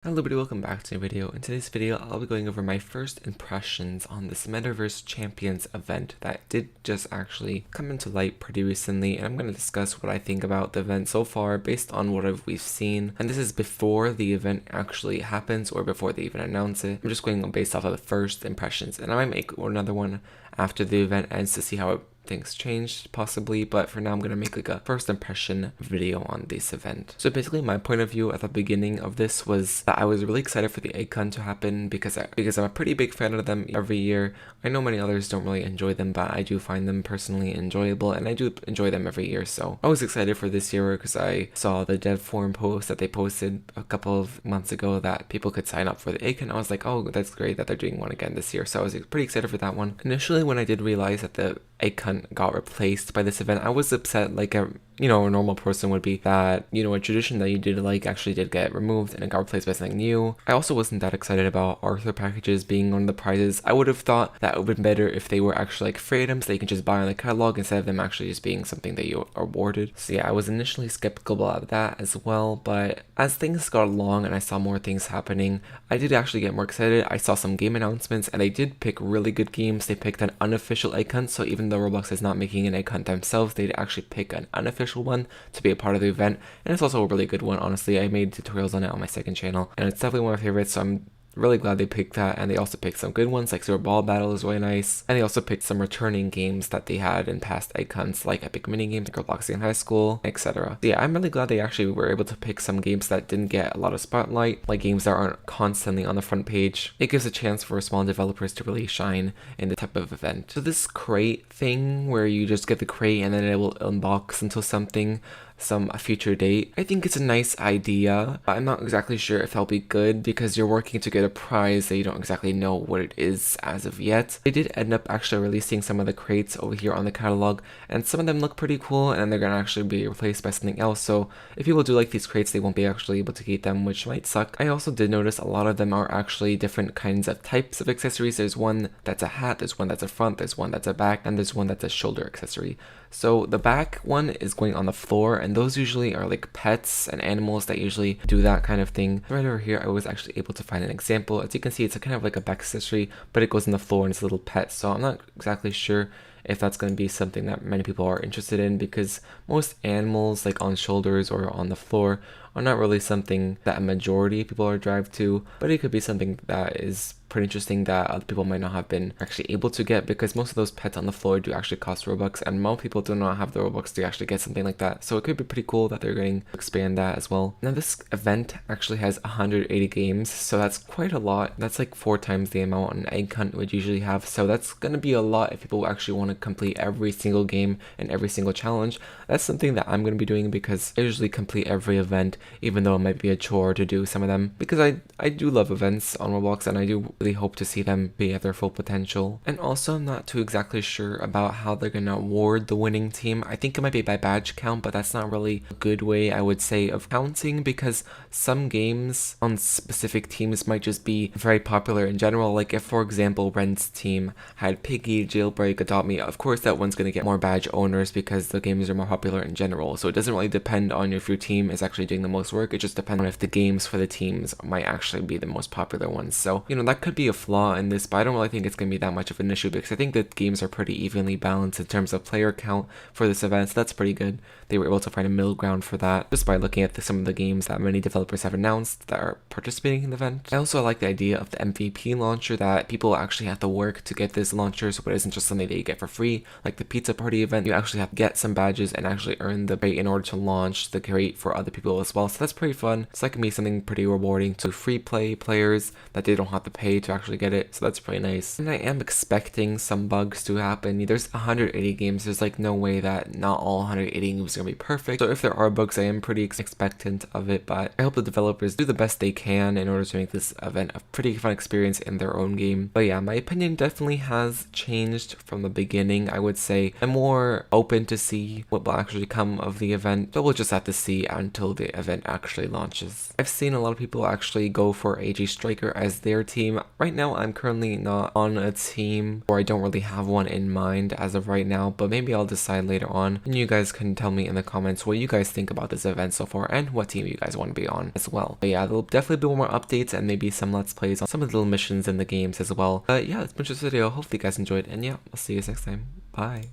Hello everybody, welcome back to a video. In today's video, I'll be going over my first impressions on this Metaverse Champions event that did just actually come into light pretty recently, and I'm going to discuss what I think about the event so far based on what we've seen. And this is before the event actually happens or before they even announce it. I'm just going based off of the first impressions, and I might make another one after the event ends to see how things changed possibly, but for now I'm gonna make like a first impression video on this event. So basically my point of view at the beginning of this was that I was really excited for the icon to happen because I'm a pretty big fan of them every year. I know many others don't really enjoy them, but I do find them personally enjoyable and I do enjoy them every year. So I was excited for this year because I saw the dev forum post that they posted a couple of months ago that people could sign up for the icon. I was like, oh, that's great that they're doing one again this year. So I was pretty excited for that one. Initially, when I did realize that the icon got replaced by this event, I was upset like a normal person would be, that a tradition that you did like actually did get removed and it got replaced by something new. I also wasn't that excited about Arthur packages being one of the prizes. I would have thought that it would have been better if they were actually like free items that you can just buy on the catalog instead of them actually just being something that you are awarded. So yeah, I was initially skeptical about that as well, but as things got along and I saw more things happening, I did actually get more excited. I saw some game announcements and they did pick really good games. They picked an unofficial icon, so even though Roblox is not making an icon themselves, they'd actually pick an unofficial one to be a part of the event, and it's also a really good one. Honestly, I made tutorials on it on my second channel and it's definitely one of my favorites, so I'm really glad they picked that. And they also picked some good ones like Super Ball Battle is really nice, and they also picked some returning games that they had in past icons like Epic Mini Games, like Roblox in High School, etc. So yeah, I'm really glad they actually were able to pick some games that didn't get a lot of spotlight, like games that aren't constantly on the front page. It gives a chance for small developers to really shine in the type of event. So this crate thing where you just get the crate and then it will unbox into something some future date, I think it's a nice idea. I'm not exactly sure if that'll be good because you're working to get a prize that you don't exactly know what it is as of yet. They did end up actually releasing some of the crates over here on the catalog, and some of them look pretty cool, and they're gonna actually be replaced by something else. So if people do like these crates, they won't be actually able to keep them, which might suck. I also did notice a lot of them are actually different kinds of types of accessories. There's one that's a hat, there's one that's a front, there's one that's a back, and there's one that's a shoulder accessory. So the back one is going on the floor, and those usually are like pets and animals that usually do that kind of thing. Right over here, I was actually able to find an example. As you can see, it's a kind of like a back accessory, but it goes on the floor and it's a little pet. So I'm not exactly sure if that's going to be something that many people are interested in, because most animals like on shoulders or on the floor are not really something that a majority of people are driven to, but it could be something that is pretty interesting that other people might not have been actually able to get, because most of those pets on the floor do actually cost Robux, and most people do not have the Robux to actually get something like that. So it could be pretty cool that they're going to expand that as well. Now this event actually has 180 games, so that's quite a lot. That's like 4 times the amount an egg hunt would usually have, so that's going to be a lot if people actually want to complete every single game and every single challenge. That's something that I'm going to be doing because I usually complete every event, even though it might be a chore to do some of them, because I do love events on Roblox and I do really hope to see them be at their full potential. And also, I'm not too exactly sure about how they're gonna award the winning team. I think it might be by badge count, but that's not really a good way, I would say, of counting, because some games on specific teams might just be very popular in general. Like if, for example, Ren's team had Piggy, Jailbreak, Adopt Me, of course that one's gonna get more badge owners because the games are more popular in general. So it doesn't really depend on if your team is actually doing the most work. It just depends on if the games for the teams might actually be the most popular ones. So that could be a flaw in this, but I don't really think it's going to be that much of an issue because I think that games are pretty evenly balanced in terms of player count for this event, so that's pretty good. They were able to find a middle ground for that just by looking at some of the games that many developers have announced that are participating in the event. I also like the idea of the MVP launcher, that people actually have to work to get this launcher, so it isn't just something that you get for free. Like the pizza party event, you actually have to get some badges and actually earn the crate in order to launch the crate for other people as well, so that's pretty fun. So that can be something pretty rewarding to free play players that they don't have to pay to actually get it, so that's pretty nice. And I am expecting some bugs to happen. There's 180 games, there's like no way that not all 180 games are gonna be perfect, so if there are bugs, I am pretty expectant of it, but I hope the developers do the best they can in order to make this event a pretty fun experience in their own game. But yeah, my opinion definitely has changed from the beginning. I would say I'm more open to see what will actually come of the event, but we'll just have to see until the event actually launches. I've seen a lot of people actually go for AG Striker as their team. right now I'm currently not on a team, or I don't really have one in mind as of right now, but maybe I'll decide later on. And you guys can tell me in the comments what you guys think about this event so far and what team you guys want to be on as well. But yeah, there'll definitely be more updates and maybe some let's plays on some of the little missions in the games as well. But yeah, that's been just this video. Hopefully you guys enjoyed, and yeah, I'll see you guys next time. Bye.